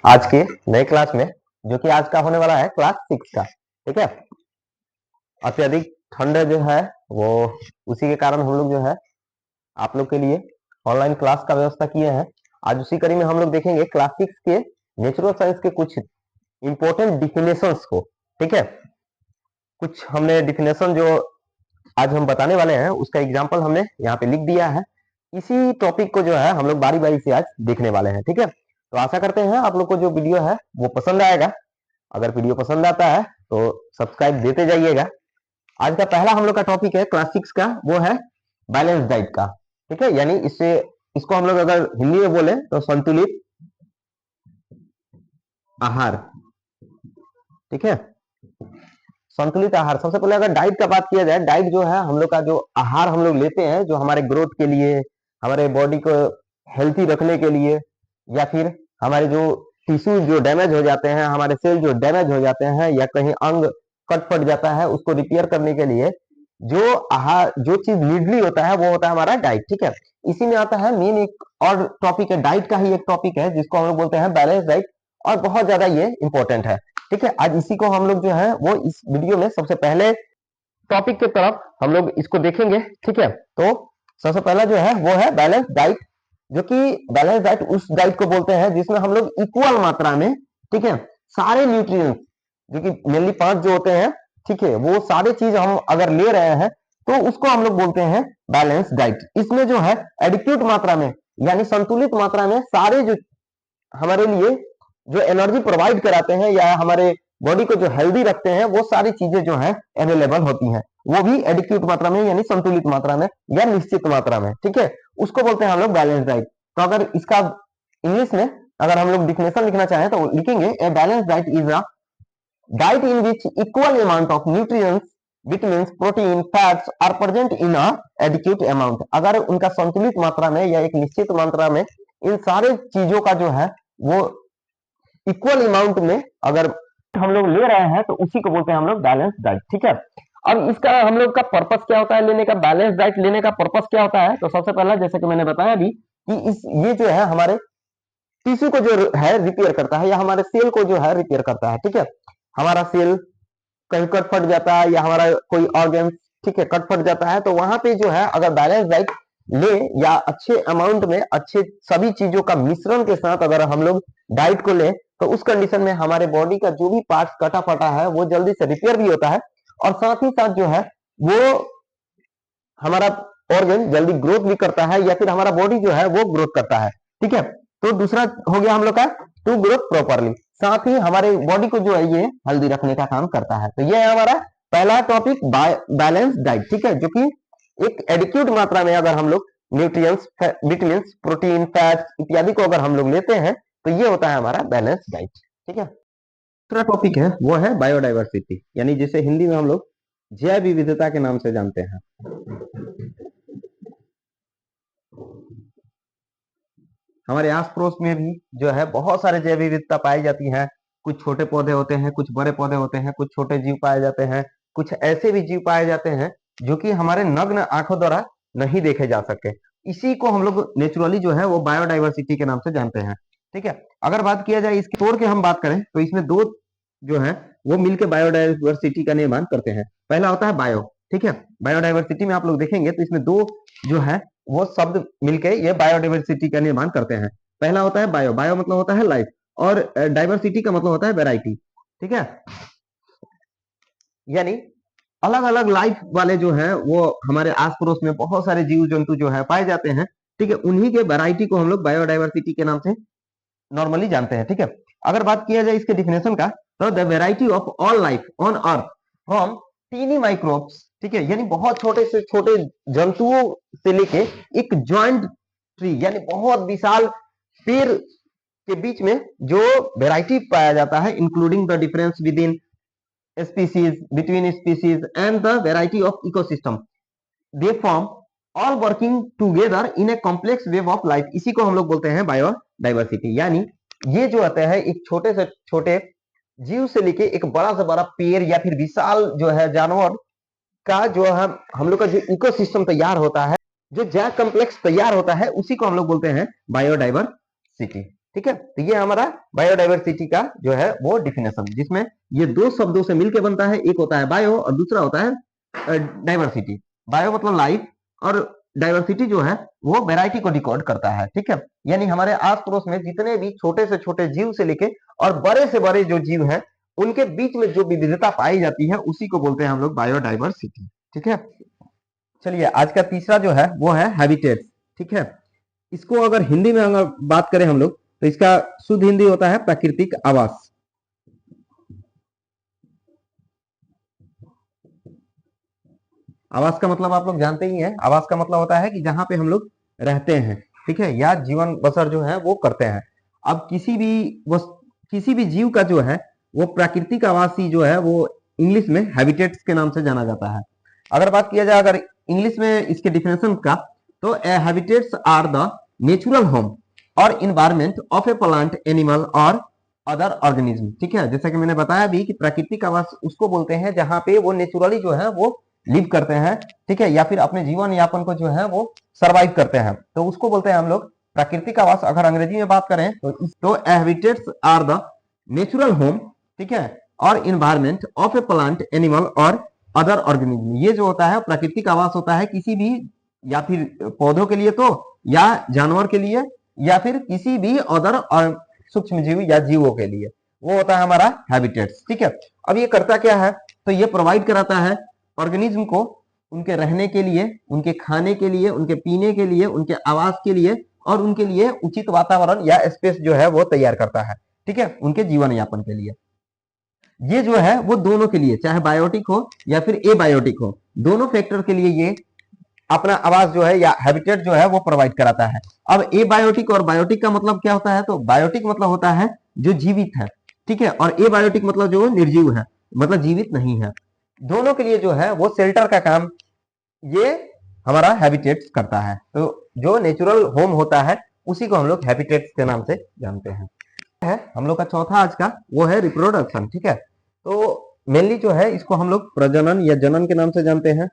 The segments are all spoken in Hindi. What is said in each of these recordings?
आज के नए क्लास में, जो कि आज का होने वाला है क्लास 6 का। ठीक है, अत्यधिक ठंड जो है वो उसी के कारण हम लोग जो है आप लोग के लिए ऑनलाइन क्लास का व्यवस्था किए हैं। आज उसी कड़ी में हम लोग देखेंगे क्लास 6 के नेचुरल साइंस के कुछ इंपॉर्टेंट डिफिनेशंस को। ठीक है, कुछ हमने डिफिनेशन जो आज हम बताने वाले हैं उसका एग्जाम्पल हमने यहाँ पे लिख दिया है। इसी टॉपिक को जो है हम लोग बारी बारी से आज देखने वाले हैं। ठीक है, तो आशा करते हैं आप लोग को जो वीडियो है वो पसंद आएगा। अगर वीडियो पसंद आता है तो सब्सक्राइब देते जाइएगा। आज का पहला हम लोग का टॉपिक है क्लास 6 का, वो है बैलेंस डाइट का। ठीक है, यानी इसको हम लोग अगर हिंदी में बोले तो संतुलित आहार। ठीक है, संतुलित आहार। सबसे पहले अगर डाइट का बात किया जाए, डाइट जो है हम लोग का जो आहार हम लोग लेते हैं जो हमारे ग्रोथ के लिए, हमारे बॉडी को हेल्थी रखने के लिए, या फिर हमारे जो टिश्यू जो डैमेज हो जाते हैं, हमारे सेल जो डैमेज हो जाते हैं या कहीं अंग कट फट जाता है उसको रिपेयर करने के लिए जो आहार, जो चीज नीडली होता है वो होता है हमारा डाइट। ठीक है, इसी में आता है मेन एक और टॉपिक है, डाइट का ही एक टॉपिक है जिसको हम लोग बोलते हैं बैलेंस डाइट, और बहुत ज्यादा ये इंपॉर्टेंट है। ठीक है, आज इसी को हम लोग जो है वो इस वीडियो में सबसे पहले टॉपिक की तरफ हम लोग इसको देखेंगे। ठीक है, तो सबसे पहला जो है वो है बैलेंस डाइट, जो कि बैलेंस डाइट उस डाइट को बोलते हैं जिसमें हम लोग इक्वल मात्रा में, ठीक है, सारे न्यूट्रिएंट्स जो कि मेनली 5 जो होते हैं, ठीक है, वो सारे चीज हम अगर ले रहे हैं तो उसको हम लोग बोलते हैं बैलेंस डाइट। इसमें जो है एडिक्यूट मात्रा में यानी संतुलित मात्रा में सारे जो हमारे लिए जो एनर्जी प्रोवाइड कराते हैं या हमारे बॉडी को जो हेल्दी रखते हैं वो सारी चीजें जो है अवेलेबल होती हैं, वो भी एडिक्यूट मात्रा में यानी संतुलित मात्रा में या निश्चित मात्रा में। ठीक है, उसको बोलते हैं हम लोग बैलेंस डाइट। तो अगर इसका इंग्लिश में अगर हम लोग डिफिनेशन लिखना चाहें तो लिखेंगे a balance diet is a diet in which equal amount of nutrients, vitamins, protein, fats are present in a adequate amount. अगर उनका संतुलित मात्रा में या एक निश्चित मात्रा में इन सारे चीजों का जो है वो इक्वल अमाउंट में अगर हम लोग ले रहे हैं तो उसी को बोलते हैं हम लोग बैलेंस डाइट। ठीक है, अब इसका हम लोग का पर्पस क्या होता है, लेने का बैलेंस डाइट लेने का पर्पस क्या होता है? तो सबसे पहला जैसे कि मैंने बताया अभी कि ये जो है हमारे टिश्यू को जो है रिपेयर करता है या हमारे सेल को जो है रिपेयर करता है। ठीक है, हमारा सेल कहीं कट फट जाता है या हमारा कोई ऑर्गन, ठीक है, कट फट जाता है तो वहां पे जो है अगर बैलेंस डाइट ले या अच्छे अमाउंट में अच्छे सभी चीजों का मिश्रण के साथ अगर हम लोग डाइट को ले तो उस कंडीशन में हमारे बॉडी का जो भी पार्ट कटा फटा है वो जल्दी से रिपेयर भी होता है, और साथ ही साथ जो है वो हमारा ऑर्गन जल्दी ग्रोथ भी करता है या फिर हमारा बॉडी जो है वो ग्रोथ करता है। ठीक है, तो दूसरा हो गया हम लोग का टू ग्रोथ प्रॉपरली, साथ ही हमारे बॉडी को जो है ये हेल्दी रखने का काम करता है। तो ये है हमारा पहला टॉपिक बैलेंस डाइट। ठीक है, जो कि एक एडिक्यूट मात्रा में अगर हम लोग न्यूट्रिएंट्स, विटामिन्स, प्रोटीन, फैट्स इत्यादि को अगर हम लोग लेते हैं तो ये होता है हमारा बैलेंस डाइट। ठीक है, दूसरा टॉपिक है वो है बायोडाइवर्सिटी, यानी जिसे हिंदी में हम लोग जैव विविधता के नाम से जानते हैं। हमारे आस पड़ोस में भी जो है बहुत सारे जैव विविधता पाई जाती है। कुछ छोटे पौधे होते हैं, कुछ बड़े पौधे होते हैं, कुछ छोटे जीव पाए जाते हैं, कुछ ऐसे भी जीव पाए जाते हैं जो कि हमारे नग्न आंखों द्वारा नहीं देखे जा सकते। इसी को हम लोग नेचुरली जो है वो बायोडाइवर्सिटी के नाम से जानते हैं। ठीक है, अगर बात किया जाए इसके तोड़ के हम बात करें तो इसमें दो जो है वो मिलकर बायोडाइवर्सिटी का निर्माण करते हैं। पहला होता है बायो। ठीक है, बायोडाइवर्सिटी में आप लोग देखेंगे तो इसमें दो जो है वो शब्द मिलके ये बायोडाइवर्सिटी का निर्माण करते हैं। पहला होता है बायो, बायो मतलब होता है लाइफ, और डाइवर्सिटी का मतलब होता है वैरायटी। ठीक है, यानी अलग अलग लाइफ वाले जो है वो हमारे आस पड़ोस में बहुत सारे जीव जंतु जो है पाए जाते हैं। ठीक है, उन्हीं के वैरायटी को हम लोग बायोडाइवर्सिटी के नाम से नॉर्मली जानते हैं। ठीक है, अगर बात किया जाए इसके डिफिनेशन का तो the variety of all life on earth from tiny microbes, ठीक है, यानी बहुत छोटे से छोटे जंतुओं से लेके एक ज्वाइंट ट्री यानी बहुत विशाल पेड़ के बीच में जो वेराइटी पाया जाता है, including the difference with in species, between species and the variety of ecosystem, they form all working together in a complex wave of life. इसी को हम लोग बोलते हैं बायोडाइवर्सिटी। यानी ये जो आता है एक छोटे से छोटे जीव से लेके एक बड़ा से बड़ा पेड़ या फिर विशाल जो है जानवर का जो हम लोग का जो इकोसिस्टम तैयार होता है, जो जैव कॉम्प्लेक्स तैयार होता है, उसी को हम लोग बोलते हैं बायोडाइवर्सिटी। ठीक है, तो ये हमारा बायोडाइवर्सिटी का जो है वो डिफिनेशन, जिसमें ये दो शब्दों से मिलकर बनता है, एक होता है बायो और दूसरा होता है डाइवर्सिटी। बायो मतलब लाइफ और डाइवर्सिटी जो है वो वैरायटी को डिकोड करता है, ठीक है। यानी हमारे आस पड़ोस में जितने भी छोटे से छोटे जीव से लेके और बड़े से बड़े जो जीव हैं उनके बीच में जो विविधता पाई जाती है उसी को बोलते हैं हम लोग बायोडाइवर्सिटी, ठीक है। चलिए आज का तीसरा जो है वो है हैबिटेट्स, ठीक है। इसको अगर हिंदी में अगर बात करें हम लोग तो इसका शुद्ध हिंदी होता है प्राकृतिक आवास। आवास का मतलब आप लोग जानते ही हैं, आवास का मतलब होता है कि जहां पे हम लोग रहते हैं, ठीक है, या जीवन बसर जो है वो करते हैं। अब किसी भी जीव का जो है वो प्राकृतिक आवासी जो है वो इंग्लिश में हैबिटेट्स के नाम से जाना जाता है। अगर बात किया जाए अगर इंग्लिश में इसके डिफिनेशन का, तो habitats are the natural home और environment of a plant, animal और अदर ऑर्गेनिज्म, ठीक है। जैसा कि मैंने बताया भी कि प्राकृतिक आवास उसको बोलते हैं जहां पे वो नेचुरली जो है वो लिव करते हैं, ठीक है, या फिर अपने जीवन यापन को जो है वो सरवाइव करते हैं, तो उसको बोलते हैं हम लोग प्राकृतिक आवास। अगर अंग्रेजी में बात करें तो habitats are the natural home, ठीक है, और environment of a plant, animal और अदर ऑर्गेनिज्म। ये जो होता है प्राकृतिक आवास होता है किसी भी, या फिर पौधों के लिए तो, या जानवर के लिए, या फिर किसी भी अदर और सूक्ष्म जीव या जीवों के लिए, वो होता है हमारा हैबिटेट्स, ठीक है। अब ये करता क्या है, तो ये प्रोवाइड कराता है ऑर्गेनिज्म को उनके रहने के लिए, उनके खाने के लिए, उनके पीने के लिए, उनके आवास के लिए और उनके लिए उचित वातावरण या स्पेस जो है वो तैयार करता है, ठीक है, उनके जीवन यापन के लिए। ये जो है वो दोनों के लिए, चाहे बायोटिक हो या फिर एबायोटिक हो, दोनों फैक्टर के लिए ये अपना आवास जो है या हैबिटेट जो है वो प्रोवाइड कराता है। अब एबायोटिक और बायोटिक का मतलब क्या होता है, तो बायोटिक मतलब होता है जो जीवित है, ठीक है, और एबायोटिक मतलब जो निर्जीव है, मतलब जीवित नहीं है। दोनों के लिए जो है वो शेल्टर का काम ये हमारा हैबिटेट्स करता है। तो जो नेचुरल होम होता है उसी को हम लोग हैबिटेट्स के नाम से जानते हैं। हम लोग का चौथा आज का वो है रिप्रोडक्शन, ठीक है। तो मेनली जो है इसको हम लोग प्रजनन या जनन के नाम से जानते हैं,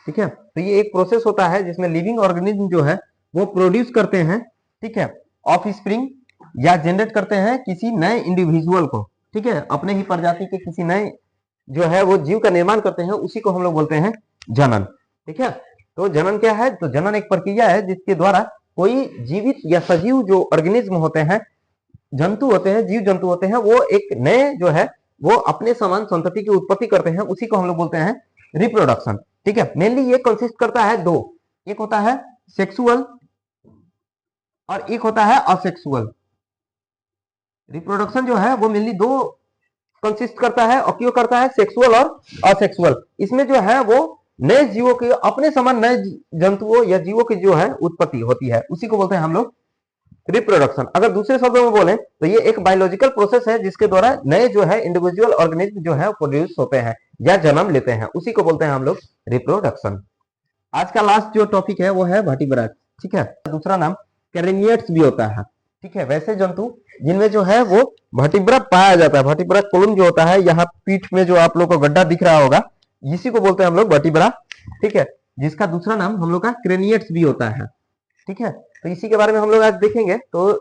ठीक है। तो ये एक प्रोसेस होता है जिसमें लिविंग ऑर्गेनिज्म जो है वो प्रोड्यूस करते हैं, ठीक है, ऑफ स्प्रिंग या जनरेट करते हैं किसी नए इंडिविजुअल को, ठीक है, अपने ही प्रजाति के किसी नए जो है वो जीव का निर्माण करते हैं, उसी को हम लोग बोलते हैं जनन, ठीक है। तो जनन क्या है, तो जनन एक प्रक्रिया है जिसके द्वारा कोई जीवित या सजीव जो ऑर्गेनिज्म होते हैं, जंतु होते हैं, जीव जंतु होते हैं, वो एक नए जो है वो अपने समान संतति की उत्पत्ति करते हैं, उसी को हम लोग बोलते हैं रिप्रोडक्शन, ठीक है। मेनली ये कंसिस्ट करता है दो, एक होता है सेक्सुअल और एक होता है असेक्सुअल। रिप्रोडक्शन जो है वो मेनली दो कंसिस्ट करता है, और क्यों करता है, सेक्सुअल और असेक्सुअल। इसमें जो है वो नए जीवों के अपने समान नए जंतुओं या जीवों की जो है उत्पत्ति होती है, उसी को बोलते हैं हम लोग रिप्रोडक्शन। अगर दूसरे शब्दों में बोले तो ये एक बायोलॉजिकल प्रोसेस है जिसके द्वारा नए जो है इंडिविजुअल ऑर्गेनिज्म जो है प्रोड्यूस होते हैं या जन्म लेते हैं, उसी को बोलते हैं हम लोग रिप्रोडक्शन। आज का लास्ट जो टॉपिक है वो है वर्टिब्रेट्स, ठीक है। दूसरा नाम कैरेनिएट्स भी होता है, ठीक है, वैसे जंतु जिनमें जो है वो वर्टिब्रा पाया जाता है। वर्टिब्रा कोलम जो होता है, यहाँ पीठ में जो आप लोग को गड्ढा दिख रहा होगा, इसी को बोलते हैं हम लोग वर्टिब्रा, ठीक है, जिसका दूसरा नाम हम लोग का क्रेनिएट्स भी होता है, ठीक है। तो इसी के बारे में हम लोग आज देखेंगे। तो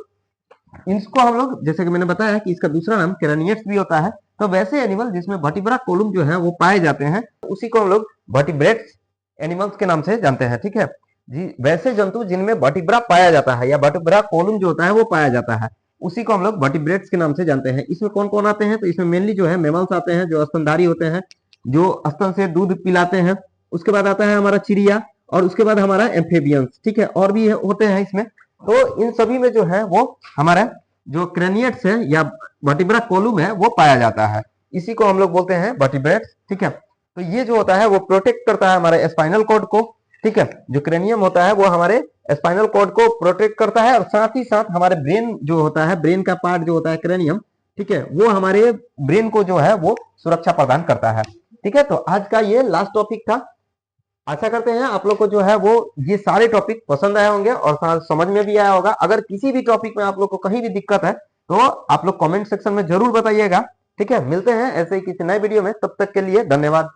इसको हम लोग, जैसे कि मैंने बताया कि इसका दूसरा नाम क्रेनिएट्स भी होता है, तो वैसे एनिमल जिसमें वर्टिब्रा कोलम जो है वो पाए जाते हैं, उसी को हम लोग वर्टिब्रेट्स एनिमल्स के नाम से जानते हैं, ठीक है जी। वैसे जंतु जिनमें वर्टिब्रा पाया जाता है या वर्टिब्रा कोलम जो होता है वो पाया जाता है, उसी को हम लोग वर्टिब्रेट्स के नाम से जानते हैं। इसमें कौन कौन आते हैं, तो इसमें मेनली जो है मैमल्स आते हैं जो स्तनधारी होते हैं, जो स्तन से दूध पिलाते हैं। उसके बाद आता है हमारा चिड़िया, और उसके बाद हमारा एम्फेबियंस, ठीक है, और भी होते हैं इसमें। तो इन सभी में जो है वो हमारा जो क्रेनिएट्स है या वर्टिब्रा कोलम है वो पाया जाता है, इसी को हम लोग बोलते हैं वर्टिब्रेट्स, ठीक है। तो ये जो होता है वो प्रोटेक्ट करता है हमारे स्पाइनल कॉर्ड को, ठीक है। जो क्रेनियम होता है वो हमारे स्पाइनल कॉर्ड को प्रोटेक्ट करता है, और साथ ही साथ हमारे ब्रेन जो होता है, ब्रेन का पार्ट जो होता है क्रेनियम, ठीक है, वो हमारे ब्रेन को जो है वो सुरक्षा प्रदान करता है, ठीक है। तो आज का ये लास्ट टॉपिक था। आशा करते हैं आप लोग को जो है वो ये सारे टॉपिक पसंद आए होंगे और समझ में भी आया होगा। अगर किसी भी टॉपिक में आप लोग को कहीं भी दिक्कत है तो आप लोग कमेंट सेक्शन में जरूर बताइएगा, ठीक है। मिलते हैं ऐसे ही किसी नए वीडियो में, तब तक के लिए धन्यवाद।